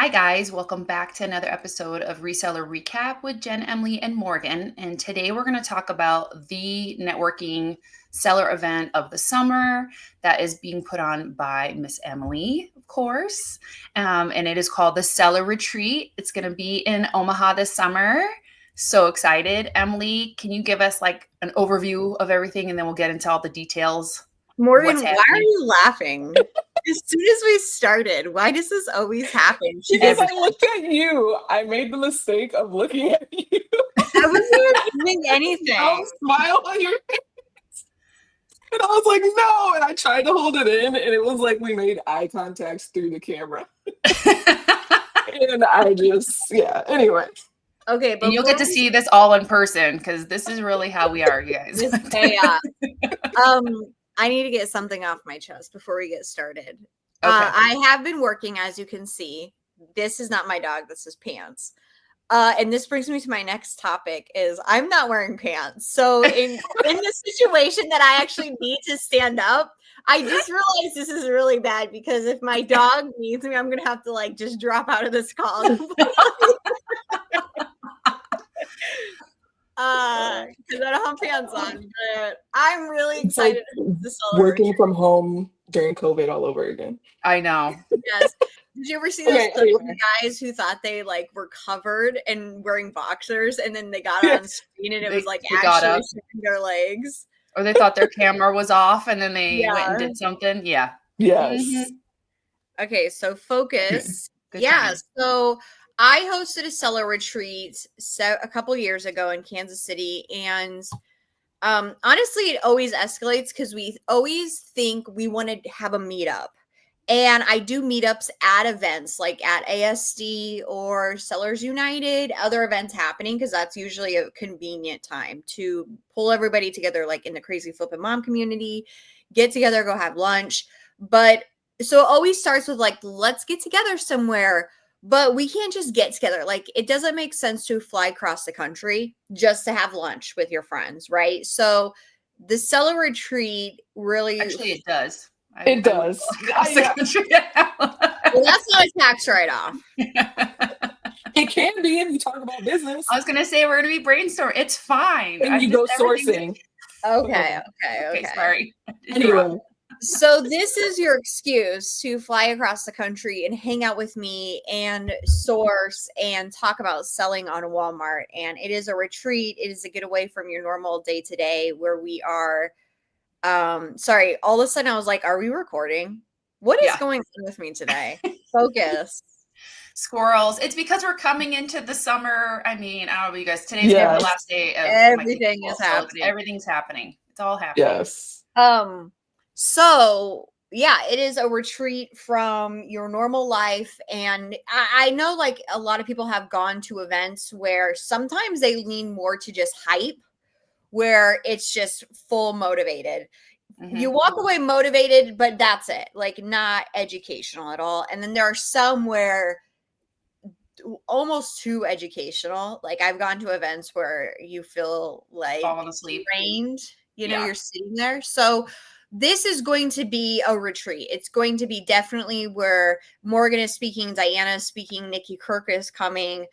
Hi, guys. Welcome back to another episode of Reseller Recap with Jen, Emily, and Morgan. And today we're going to talk about the networking seller event of the summer that is being put on by Miss Emily, of course. And it is called the Seller Retreat. It's going to be in Omaha this summer. So excited. Emily, can you give us like an overview of everything and then we'll get into all the details? Morgan, why are you laughing? As soon as we started, why does this always happen? Because I looked at you. I made the mistake of looking at you. I wasn't even doing anything. I smile on your face. And I was like, no. And I tried to hold it in, and it was like we made eye contact through the camera. And I just, anyway. Okay, but you'll get to see this all in person because this is really how we are, you guys. This chaos. I need to get something off my chest before we get started. Okay. I have been working, as you can see. This is not my dog. This is Pants. And this brings me to my next topic is I'm not wearing pants. So in the situation that I actually need to stand up, I just realized this is really bad because if my dog needs me, I'm going to have to like just drop out of this call. Because I don't have pants on, but I'm really excited. Like working from home during COVID all over again. I know. Yes. Did you ever see those guys who thought they like were covered and wearing boxers, and then they got on screen and it was like actually showing their legs, or they thought their camera was off and then they went and did something? Yeah. Yes. Mm-hmm. Okay, so focus. So I hosted a seller retreat a couple years ago in Kansas City, and honestly, it always escalates because we always think we want to have a meetup. And I do meetups at events like at ASD or Sellers United, other events happening, because that's usually a convenient time to pull everybody together, like in the Crazy Flippin' Mom community, get together, go have lunch. But so it always starts with like, let's get together somewhere. But we can't just get together. Like, it doesn't make sense to fly across the country just to have lunch with your friends, right? So the seller retreat really... Actually, it does. It does. Well, that's not a tax write-off. It can be if you talk about business. I was going to say, we're going to be brainstorming. It's fine. And you go sourcing. Okay. Sorry. Anyway. So this is your excuse to fly across the country and hang out with me and source and talk about selling on Walmart. And it is a retreat. It is a getaway from your normal day-to-day where we are, sorry, all of a sudden I was like, are we recording? What is going on with me today? Focus. Squirrels. It's because we're coming into the summer. I mean, I don't know, you guys, today's the last day of everything is happening. Everything's happening. It's all happening. Yes. So yeah, it is a retreat from your normal life. And I know like a lot of people have gone to events where sometimes they lean more to just hype, where it's just full motivated. Mm-hmm. You walk away motivated, but that's it, like not educational at all. And then there are some where almost too educational. Like I've gone to events where you feel like falling asleep, drained, you're sitting there. So this is going to be a retreat. It's going to be definitely where Morgan is speaking, Diana is speaking, Nikki Kirk is coming,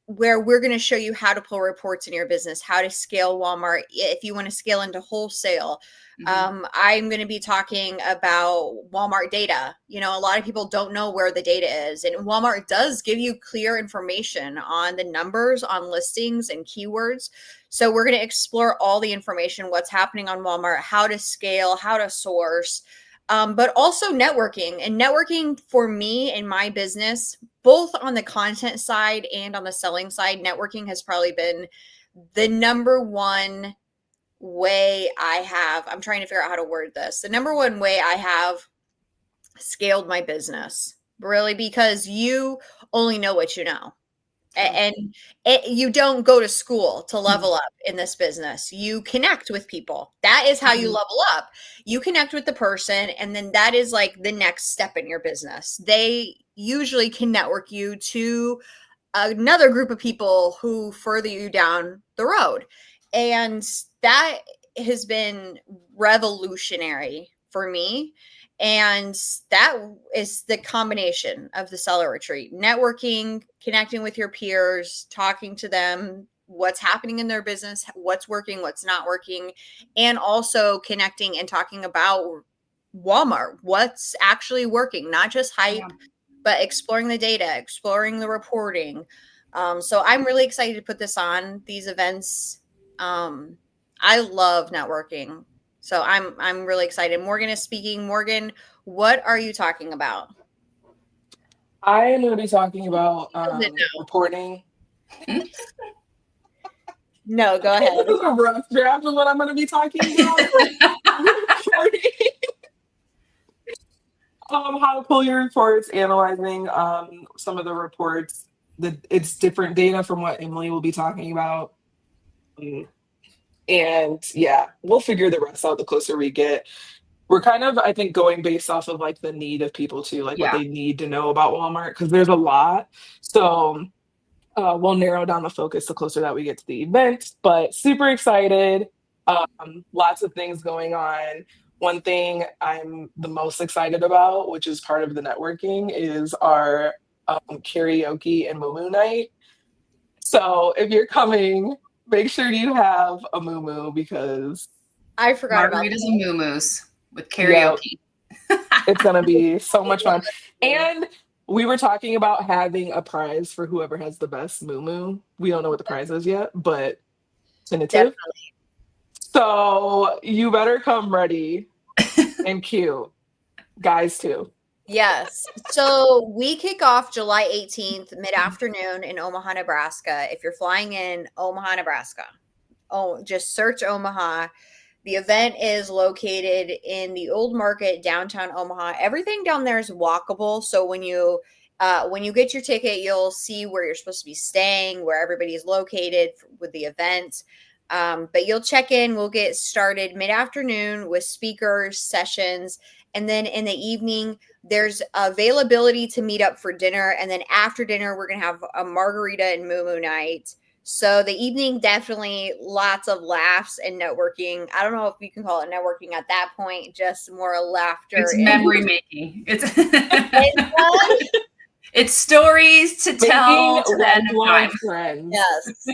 where we're going to show you how to pull reports in your business, how to scale Walmart if you want to scale into wholesale. Mm-hmm. I'm going to be talking about Walmart data. A lot of people don't know where the data is, and Walmart does give you clear information on the numbers, on listings and keywords. So we're going to explore all the information, what's happening on Walmart, how to scale, how to source, but also networking. And networking for me in my business, both on the content side and on the selling side, networking has probably been the number one way I'm trying to figure out how to word this. The number one way I have scaled my business, really, because you only know what you know. And you don't go to school to level up in this business. You connect with people. That is how you level up. You connect with the person, and then that is like the next step in your business. They usually can network you to another group of people who further you down the road. And that has been revolutionary for me. And that is the combination of the seller retreat: networking, connecting with your peers, talking to them, what's happening in their business, what's working, what's not working, and also connecting and talking about Walmart, what's actually working, not just hype, but exploring the data, exploring the reporting. So I'm really excited to put this on, these events. I love networking. So I'm really excited. Morgan is speaking. Morgan, what are you talking about? I am going to be talking about reporting. No, go ahead. This is a rough draft of what I'm going to be talking about. Reporting. How to pull your reports, analyzing some of the reports. It's different data from what Emily will be talking about. And yeah, we'll figure the rest out the closer we get. We're kind of, I think, going based off of like the need of people too, like what they need to know about Walmart, because there's a lot. So we'll narrow down the focus the closer that we get to the event, but super excited. Lots of things going on. One thing I'm the most excited about, which is part of the networking, is our karaoke and moo night. So if you're coming, make sure you have a moo because I forgot about margaritas and moo with yeah, karaoke. it's gonna be so much fun. And we were talking about having a prize for whoever has the best moo. We don't know what the prize is yet, but tentative. Definitely. So you better come ready and cute. Guys too. Yes. So we kick off July 18th, mid-afternoon in Omaha, Nebraska. If you're flying in Omaha, Nebraska, just search Omaha. The event is located in the Old Market, downtown Omaha. Everything down there is walkable. So when you get your ticket, you'll see where you're supposed to be staying, where everybody is located with the event. But you'll check in. We'll get started mid-afternoon with speakers, sessions, and then in the evening, there's availability to meet up for dinner. And then after dinner, we're going to have a margarita and moo night. So the evening, definitely lots of laughs and networking. I don't know if you can call it networking at that point, just more laughter. It's memory making. It's stories to tell to the end of time. Friends. Yes.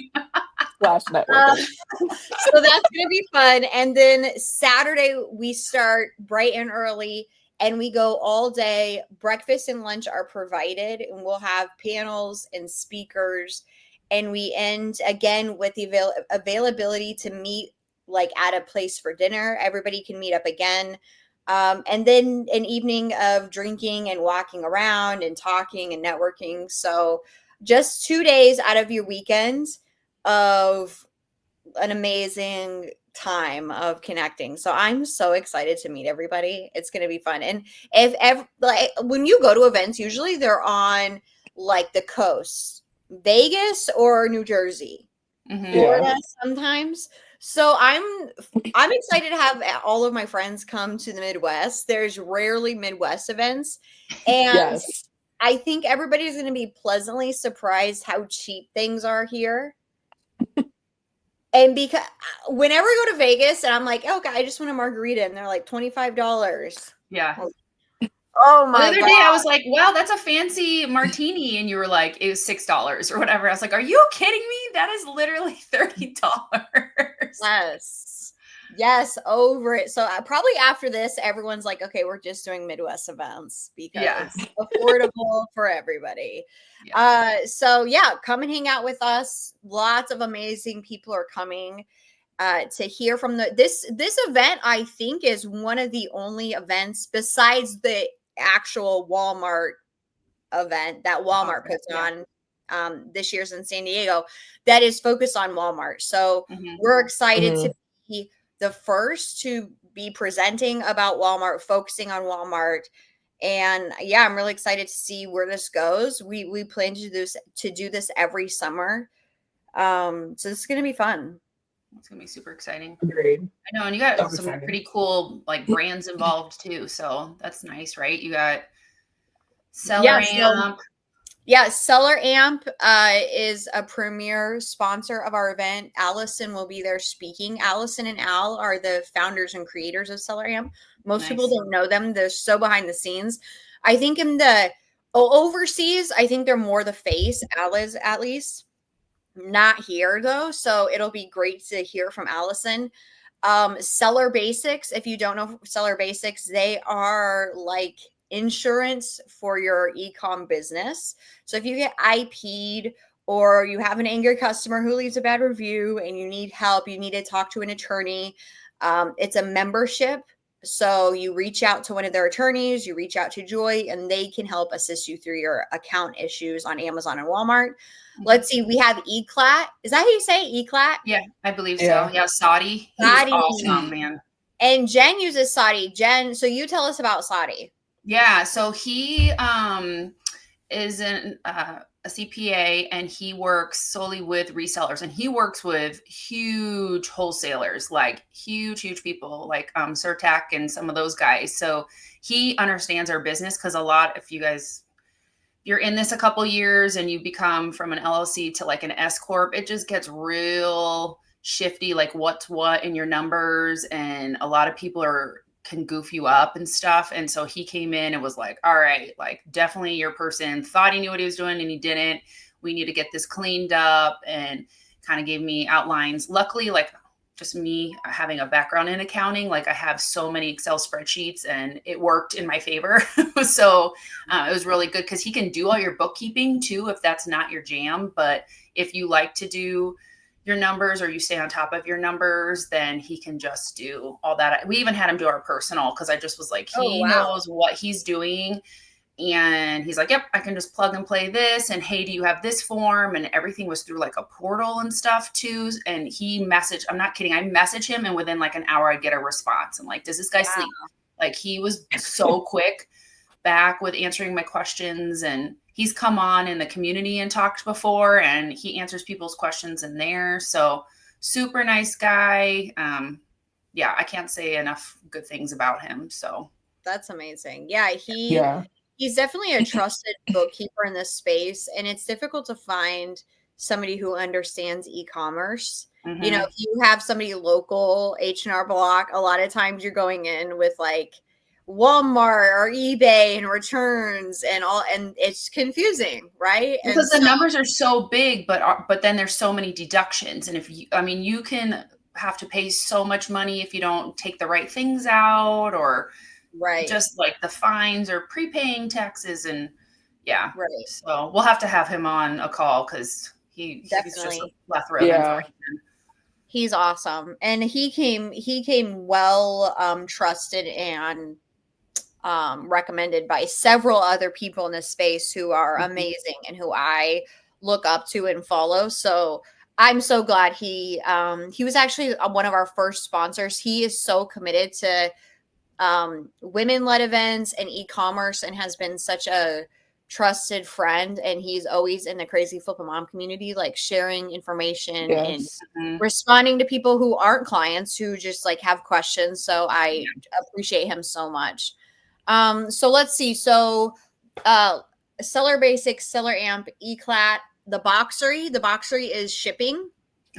Slash networking. So that's going to be fun. And then Saturday, we start bright and early and we go all day. Breakfast and lunch are provided, and we'll have panels and speakers. And we end again with the availability to meet like at a place for dinner. Everybody can meet up again. And then an evening of drinking and walking around and talking and networking. So just 2 days out of your weekend of an amazing time of connecting. So I'm so excited to meet everybody. It's going to be fun. And if ever, like when you go to events, usually they're on like the coast, Vegas or New Jersey, Florida sometimes. So I'm excited to have all of my friends come to the Midwest. There's rarely Midwest events, and I think everybody's going to be pleasantly surprised how cheap things are here. And because whenever I go to Vegas and I'm like, oh, God, I just want a margarita, and they're like $25. Yeah. Oh my God. The other day I was like, wow, that's a fancy martini. And you were like, it was $6 or whatever. I was like, are you kidding me? That is literally $30. Yes, over it. So probably after this, everyone's like, okay, we're just doing Midwest events because it's affordable for everybody. So yeah, come and hang out with us. Lots of amazing people are coming to hear from this event. I think is one of the only events besides the actual Walmart event that Walmart puts on. This year's in San Diego that is focused on Walmart. So we're excited to be the first to be presenting about Walmart, focusing on Walmart. And yeah, I'm really excited to see where this goes. We plan to do this every summer. So this is going to be fun. It's going to be super exciting. Agreed. I know. And you got some pretty cool like brands involved too. So that's nice, right? You got Seller Amp. Yeah, Seller Amp is a premier sponsor of our event. Allison will be there speaking. Allison and Al are the founders and creators of Seller Amp. Most Nice. people don't know them. They're so behind the scenes. I think in the overseas, I think they're more the face, Alice at least. Not here though, so it'll be great to hear from Allison. Seller Basics, if you don't know Seller Basics, they are like insurance for your e-com business. So if you get IP'd or you have an angry customer who leaves a bad review and you need help, you need to talk to an attorney. It's a membership. So you reach out to one of their attorneys, you reach out to Joy, and they can help assist you through your account issues on Amazon and Walmart. Let's see, we have Eclat. Is that how you say Eclat? Yeah, I believe Yeah. so. Yeah, Saudi. He's Saudi. awesome, man. And Jen uses Saudi. Jen, so you tell us about Saudi. Yeah, so he is a CPA, and he works solely with resellers, and he works with huge wholesalers, like huge people, like Surtac and some of those guys. So he understands our business, because a lot, if you're in this a couple years and you become from an LLC to like an S corp, it just gets real shifty, like what's what in your numbers, and a lot of people can goof you up and stuff. And so he came in and was like, all right, like definitely your person thought he knew what he was doing and he didn't. We need to get this cleaned up, and kind of gave me outlines. Luckily, like just me having a background in accounting, like I have so many Excel spreadsheets, and it worked in my favor. So it was really good, because he can do all your bookkeeping too, if that's not your jam. But if you like to do your numbers, or you stay on top of your numbers, then he can just do all that. We even had him do our personal, because I just was like, he knows what he's doing. And he's like, yep, I can just plug and play this. And hey, do you have this form? And everything was through like a portal and stuff too. And he messaged, I'm not kidding, I messaged him, and within like an hour I'd get a response. I'm like, does this guy sleep? Like, he was so quick back with answering my questions. And he's come on in the community and talked before, and he answers people's questions in there. So super nice guy. Yeah, I can't say enough good things about him. So that's amazing. Yeah, Yeah. he's definitely a trusted bookkeeper in this space, and it's difficult to find somebody who understands e-commerce. Mm-hmm. You know, if you have somebody local, H&R Block, a lot of times you're going in with like Walmart or eBay and returns and all, and it's confusing, right? Because the numbers are so big, but then there's so many deductions, and if you, I mean, you can have to pay so much money if you don't take the right things out, or just like the fines, or prepaying taxes. And yeah, so we'll have to have him on a call, because he's just a plethora of information. He's awesome, and he came well trusted and recommended by several other people in this space who are amazing and who I look up to and follow. So I'm so glad he was actually one of our first sponsors. He is so committed to women-led events and e-commerce, and has been such a trusted friend. And he's always in the Crazy Flip Mom community, like sharing information and responding to people who aren't clients, who just like have questions. So I appreciate him so much. So let's see. So Seller Basics, Seller Amp, Eclat, the Boxery is shipping.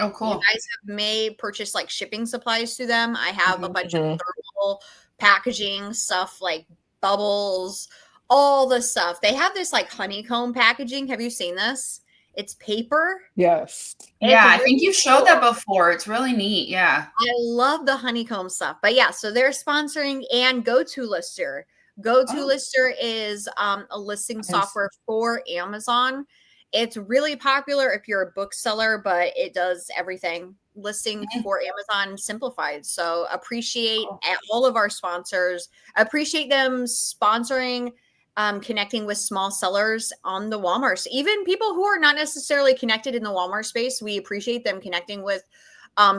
Oh, cool. You guys may purchase like shipping supplies through them. I have a bunch of thermal packaging stuff, like bubbles, all the stuff. They have this like honeycomb packaging. Have you seen this? It's paper. Yes. Yeah, I think you've showed that before. It's really neat. Yeah. I love the honeycomb stuff. But yeah, so they're sponsoring, and GoToLister. GoToLister is a listing software for Amazon. It's really popular if you're a bookseller, but it does everything. Listing for Amazon simplified. So appreciate all of our sponsors. Appreciate them sponsoring, connecting with small sellers on the Walmart. Even people who are not necessarily connected in the Walmart space, we appreciate them connecting with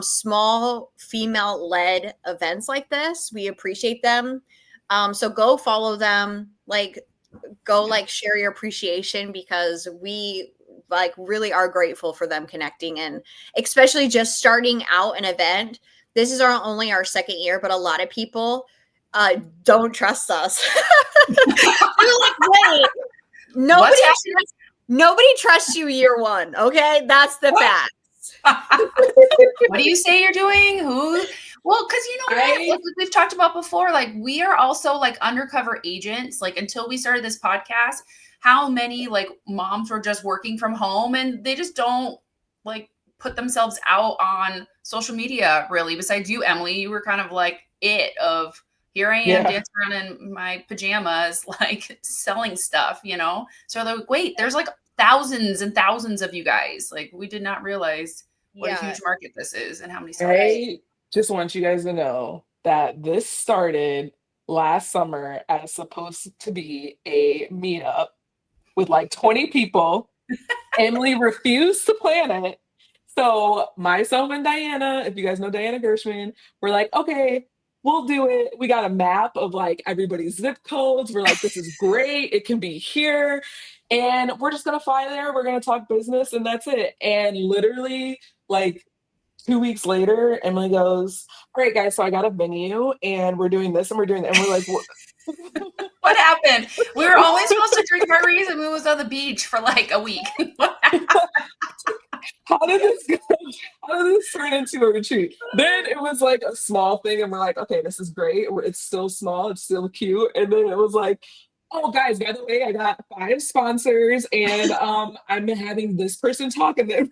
small female-led events like this. We appreciate them. So go follow them. Go share your appreciation, because we really are grateful for them connecting, and especially just starting out an event. This is only our second year, but a lot of people don't trust us. They're like, wait, nobody trusts you year one. Okay, that's the fact. What do you say you're doing? Well, because you know what? Like we've talked about before, like we are also like undercover agents. Like until we started this podcast, how many like moms were just working from home and they just don't like put themselves out on social media really. Besides you, Emily, you were kind of like it of here I am dancing around in my pajamas, like selling stuff, you know? So they're like, wait, there's like thousands and thousands of you guys. Like we did not realize what a huge market this is and how many sellers. I just want you guys to know that this started last summer as supposed to be a meetup with like 20 people. Emily refused to plan it. So myself and Diana, if you guys know Diana Gershman, we're like, okay, we'll do it. We got a map of like everybody's zip codes. We're like, this is great. It can be here. And we're just going to fly there. We're going to talk business and that's it. And literally, like 2 weeks later, Emily goes, all right, guys, so I got a venue and we're doing this and we're doing that. And we're like, what happened? We were only supposed to drink margaritas and we was on the beach for like a week. How did this go? How did this turn into a retreat? Then it was like a small thing, and we're like, okay, this is great. It's still small, it's still cute. And then it was like, oh, guys, by the way, I got 5 sponsors, and I'm having this person talk, and then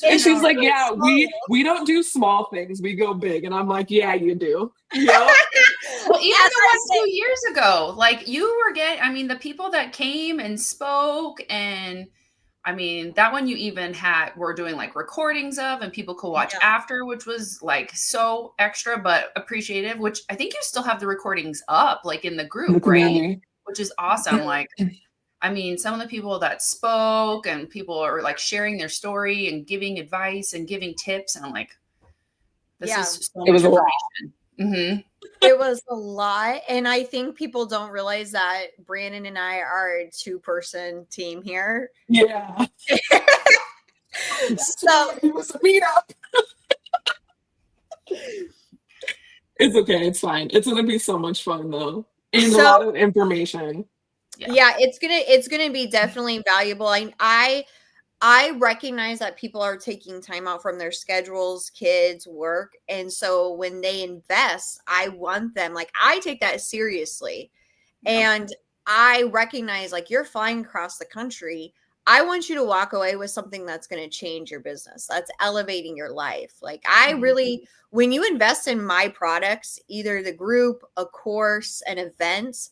and she's like, yeah, we don't do small things, we go big. And I'm like, yeah, you do. Yeah. Well, even the one 2 years ago, like you were the people that came and spoke and I mean, that one you even were doing like recordings of and people could watch after, which was like so extra, but appreciative, which I think you still have the recordings up like in the group, right? Which is awesome. Like, I mean, some of the people that spoke and people are like sharing their story and giving advice and giving tips. And I'm like, this is so much information. Mm-hmm. It was a lot. And I think people don't realize that Brandon and I are a 2-person team here. Yeah. So it was a meetup. It's okay. It's fine. It's going to be so much fun though. And a lot of information. Yeah, it's gonna be definitely valuable. I recognize that people are taking time out from their schedules, kids, work. And so when they invest, I want them, like, I take that seriously. And I recognize, like, you're flying across the country. I want you to walk away with something that's going to change your business, that's elevating your life. Like, I really, when you invest in my products, either the group, a course, an event,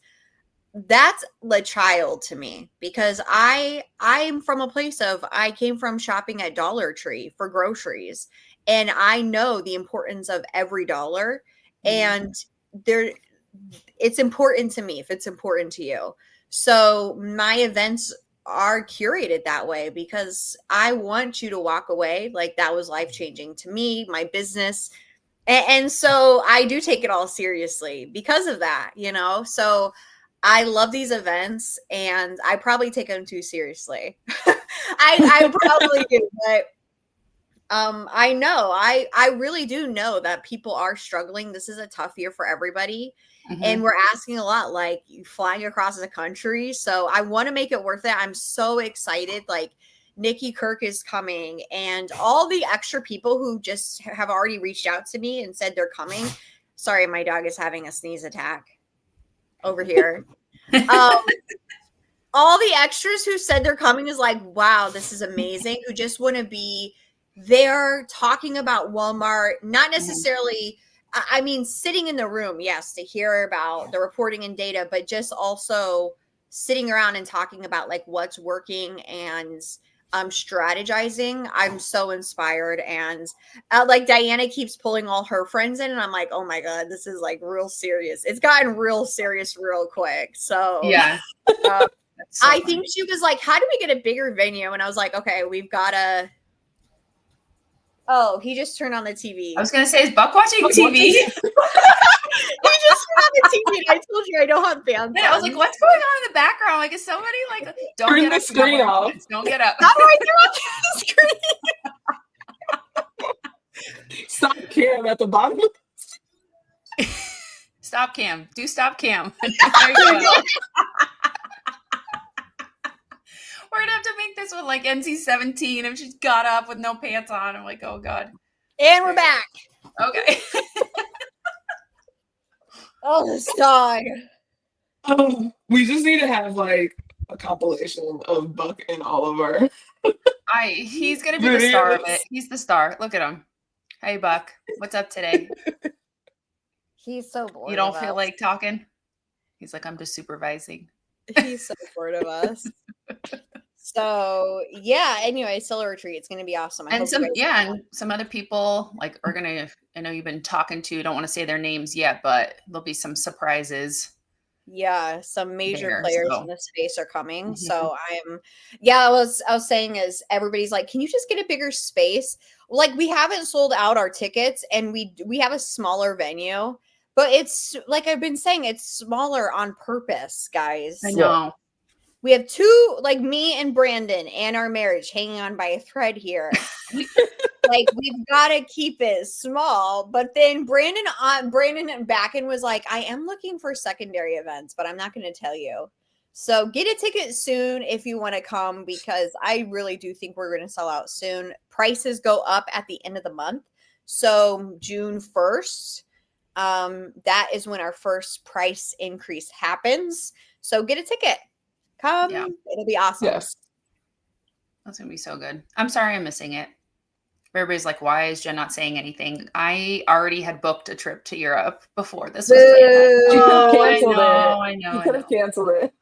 that's the child to me, because I'm from a place of, I came from shopping at Dollar Tree for groceries, and I know the importance of every dollar. And it's important to me if it's important to you. So my events are curated that way because I want you to walk away like that was life-changing to me, my business. And so I do take it all seriously because of that, you know? So I love these events, and I probably take them too seriously. I probably do, but I know, I really do know that people are struggling. This is a tough year for everybody. And we're asking a lot, like flying across the country. So I want to make it worth it. I'm so excited. Like Nikki Kirk is coming, and all the extra people who just have already reached out to me and said they're coming. Sorry, my dog is having a sneeze attack over here. All the extras who said they're coming is like, wow, this is amazing. Who just want to be there talking about Walmart, not necessarily, I mean, sitting in the room, yes, to hear about the reporting and data, but just also sitting around and talking about like what's working and strategizing. I'm so inspired. And like Diana keeps pulling all her friends in, and I'm like, oh my God, this is like real serious. It's gotten real serious real quick. So yeah. I think she was like, how do we get a bigger venue? And I was like, okay, we've got to. Oh, he just turned on the TV. I was going to say, is Buck watching TV? He just turned on the TV, and I told you I don't have bands. Yeah, I was like, what's going on in the background? Like, is somebody like, don't turn get the up, screen off. Don't get up. How do I turn off the screen? Stop Cam at the bottom. Stop Cam. Do stop Cam. There you go. We're gonna have to make this one like NC-17 if she's got up with no pants on. I'm like, oh God. And we're back. Okay. Oh, this dog. We just need to have like a compilation of Buck and Oliver. He's gonna be the star of it. He's the star. Look at him. Hey, Buck. What's up today? He's so bored. You don't feel like talking? He's like, I'm just supervising. He's so bored of us. So yeah, anyway, Reseller Retreat, it's gonna be awesome. And some other people like are gonna, I know you've been talking to, don't want to say their names yet, but there'll be some surprises. Yeah, some major players in the space are coming. Mm-hmm. So I was saying is everybody's like, can you just get a bigger space? Like we haven't sold out our tickets and we have a smaller venue, but it's like I've been saying, it's smaller on purpose, guys. I know. We have two, like me and Brandon and our marriage hanging on by a thread here. Like we've got to keep it small. But then Brandon Backen was like, I am looking for secondary events, but I'm not going to tell you. So get a ticket soon if you want to come, because I really do think we're going to sell out soon. Prices go up at the end of the month. So June 1st, that is when our first price increase happens. So get a ticket. Come. Yeah. It'll be awesome. Yes. That's going to be so good. I'm sorry I'm missing it. Everybody's like, why is Jen not saying anything? I already had booked a trip to Europe before this was planned. I know. You could have canceled it.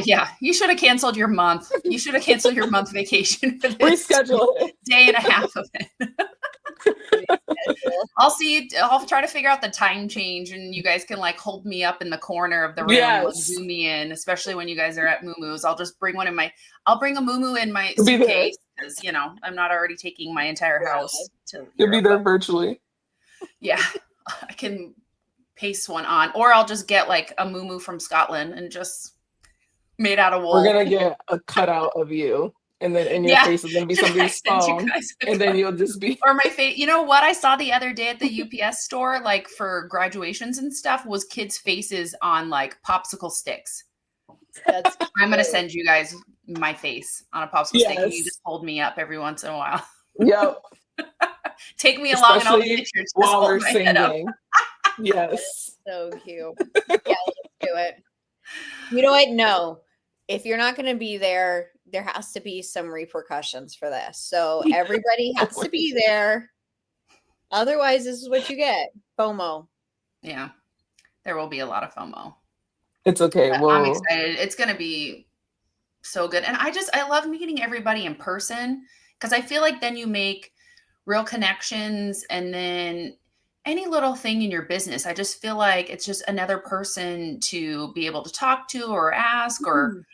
Yeah, you should have canceled your month. You should have canceled your month vacation for this reschedule day and a half of it. I'll try to figure out the time change, and you guys can like hold me up in the corner of the room and like, zoom me in, especially when you guys are at Moo-Moo's. I'll just bring I'll bring a Moo-Moo in my suitcase because, you know, I'm not already taking my entire house to You'll be there virtually. Yeah, I can paste one on, or I'll just get like a Moo-Moo from Scotland and just made out of wool. We're going to get a cutout of you. And then in your face is going to be somebody's phone. And then you'll just be. Or my face. You know what I saw the other day at the UPS store, like for graduations and stuff, was kids' faces on like popsicle sticks. I'm going to send you guys my face on a popsicle stick. And you just hold me up every once in a while. Yep. Take me along in all the pictures. While we're singing. Yes. So cute. Yeah, let's do it. You know what? No. If you're not going to be there, there has to be some repercussions for this. So everybody has to be there. Otherwise, this is what you get. FOMO. Yeah. There will be a lot of FOMO. It's okay. I'm excited. It's going to be so good. And I love meeting everybody in person, because I feel like then you make real connections, and then any little thing in your business, I just feel like it's just another person to be able to talk to or ask or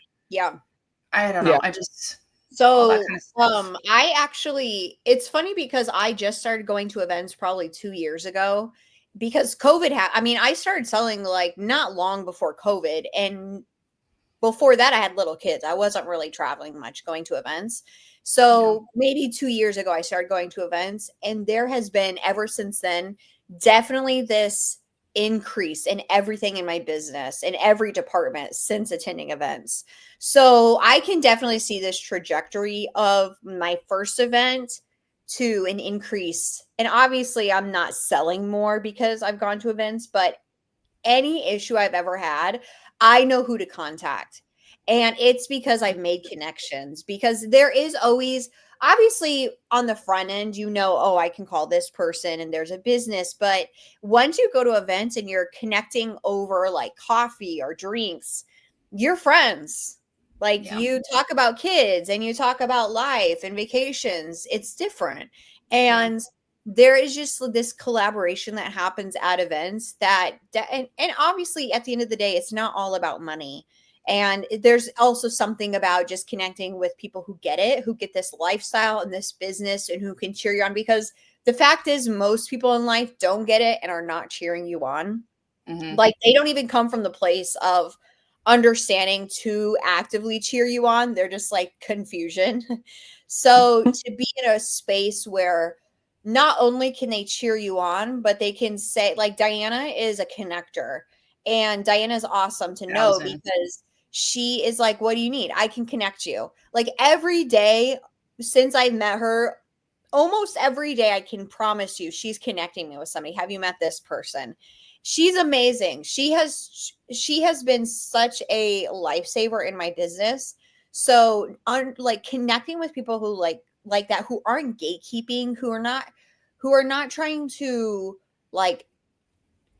I don't know. Yeah. I just I actually, it's funny because I just started going to events probably 2 years ago because COVID I started selling like not long before COVID, and before that I had little kids. I wasn't really traveling much, going to events. So maybe 2 years ago I started going to events, and there has been ever since then definitely this increase in everything in my business, in every department, since attending events. So I can definitely see this trajectory of my first event to an increase. And obviously I'm not selling more because I've gone to events, but any issue I've ever had, I know who to contact. And it's because I've made connections, because there is always, obviously on the front end, oh, I can call this person and there's a business. But once you go to events and you're connecting over like coffee or drinks, you're friends. Like you talk about kids and you talk about life and vacations. It's different. And there is just this collaboration that happens at events and obviously at the end of the day, it's not all about money. And there's also something about just connecting with people who get it, who get this lifestyle and this business, and who can cheer you on. Because the fact is, most people in life don't get it and are not cheering you on. Mm-hmm. Like they don't even come from the place of understanding to actively cheer you on. They're just like confusion. So to be in a space where not only can they cheer you on, but they can say, like, Diana is a connector, and Diana is awesome to know because she is like, what do you need? I can connect you. Like every day since I met her, almost every day, I can promise you, she's connecting me with somebody. Have you met this person? She's amazing. She has been such a lifesaver in my business. So like connecting with people who like that, who aren't gatekeeping, who are not trying to like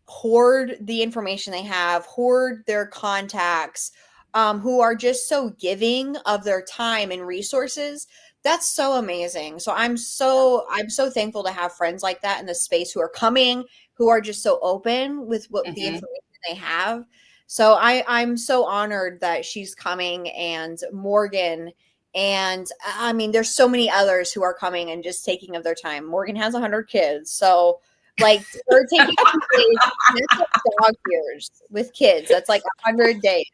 hoard the information they have, hoard their contacts, who are just so giving of their time and resources. That's so amazing. So I'm so thankful to have friends like that in the space, who are coming, who are just so open with what the information they have. So I'm so honored that she's coming, and Morgan, and I mean, there's so many others who are coming and just taking of their time. Morgan has 100 kids, so like we're taking days, that's like dog years with kids. That's like 100 days.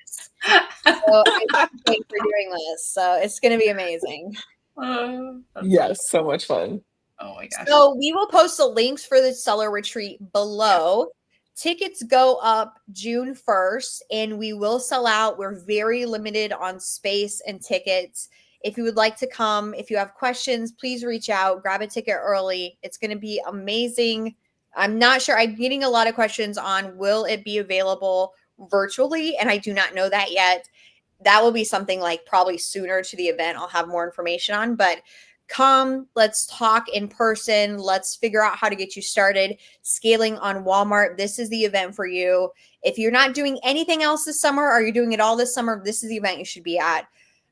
So I thank you for doing this. So it's going to be amazing. Yes, so much fun. Oh my gosh. So we will post the links for the seller retreat below. Yeah. Tickets go up June 1st, and we will sell out. We're very limited on space and tickets. If you would like to come, if you have questions, please reach out, grab a ticket early. It's going to be amazing. I'm not sure. I'm getting a lot of questions on, will it be available virtually? And I do not know that yet. That will be something like probably sooner to the event. I'll have more information on, but come, let's talk in person. Let's figure out how to get you started scaling on Walmart. This is the event for you. If you're not doing anything else this summer, or you're doing it all this summer, this is the event you should be at.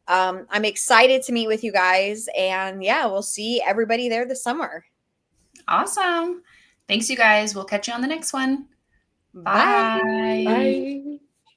I'm excited to meet with you guys, and yeah, we'll see everybody there this summer. Awesome. Thanks, you guys. We'll catch you on the next one. Bye. Bye.